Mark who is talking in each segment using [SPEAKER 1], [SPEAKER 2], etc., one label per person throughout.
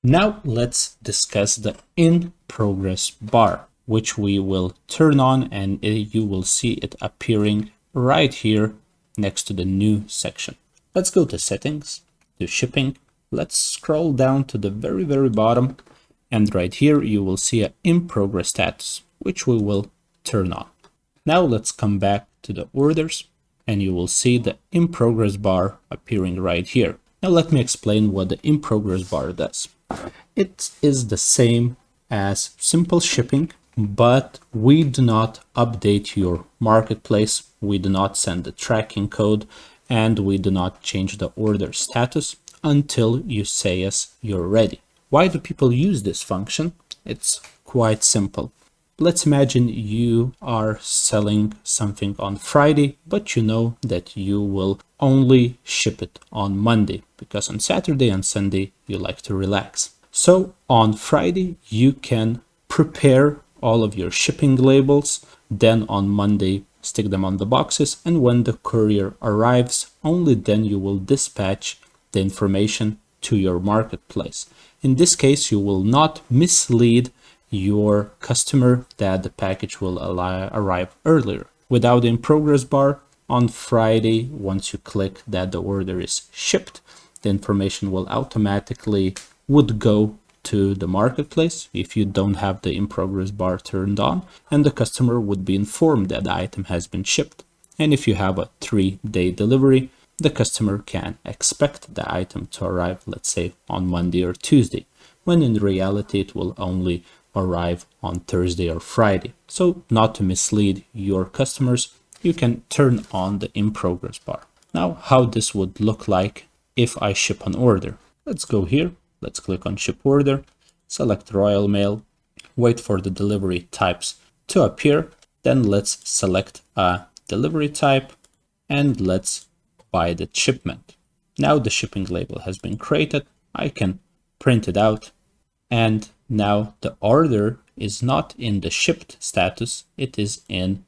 [SPEAKER 1] Now let's discuss the in progress bar, which we will turn on, and you will see it appearing right here next to the new section. Let's go to settings, to shipping. Let's scroll down to the very bottom, and right here you will see an in progress status, which we will turn on. Now let's come back to the orders, and you will see the in progress bar appearing right here. Now let me explain what the in progress bar does. It is the same as simple shipping, but we do not update your marketplace, we do not send the tracking code, and we do not change the order status until you say us you're ready. Why do people use this function? It's quite simple. Let's imagine you are selling something on Friday, but you know that you will only ship it on Monday because on Saturday and Sunday you like to relax. So on Friday you can prepare all of your shipping labels, then on Monday stick them on the boxes, and when the courier arrives, only then you will dispatch the information to your marketplace. In this case, you will not mislead your customer that the package will arrive earlier. Without the in progress bar, on Friday, once you click that the order is shipped, the information will automatically would go to the marketplace if you don't have the in progress bar turned on, and the customer would be informed that the item has been shipped. And if you have a 3-day delivery, the customer can expect the item to arrive, let's say on Monday or Tuesday, when in reality it will only arrive on Thursday or Friday. So not to mislead your customers, you can turn on the in progress bar. Now how this would look like if I ship an order. Let's go here, let's click on ship order, select Royal Mail, wait for the delivery types to appear, then let's select a delivery type and let's buy the shipment. Now the shipping label has been created, I can print it out, and now the order is not in the shipped status, it is in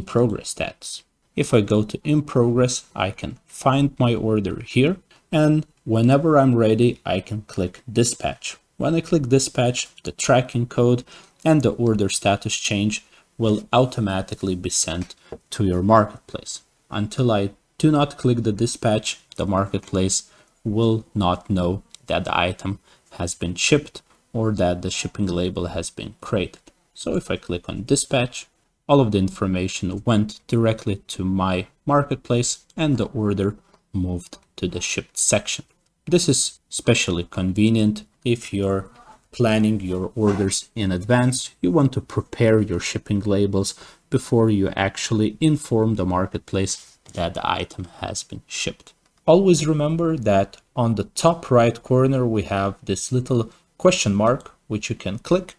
[SPEAKER 1] progress status. If I go to in progress, I can find my order here, and whenever I'm ready, I can click dispatch. When I click dispatch, the tracking code and the order status change will automatically be sent to your marketplace. Until I do not click the dispatch, the marketplace will not know that the item has been shipped or that the shipping label has been created. So if I click on dispatch, all of the information went directly to my marketplace and the order moved to the shipped section. This is especially convenient if you're planning your orders in advance. You want to prepare your shipping labels before you actually inform the marketplace that the item has been shipped. Always remember that on the top right corner we have this little question mark which you can click,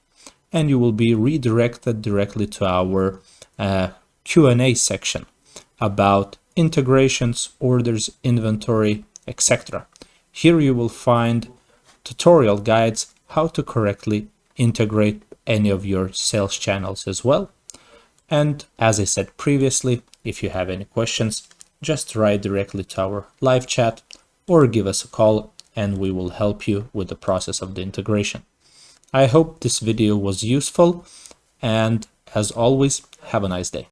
[SPEAKER 1] and you will be redirected directly to our Q&A section about integrations, orders, inventory, etc. Here you will find tutorial guides how to correctly integrate any of your sales channels as well. And as I said previously, if you have any questions, just write directly to our live chat or give us a call and we will help you with the process of the integration. I hope this video was useful, and as always, have a nice day.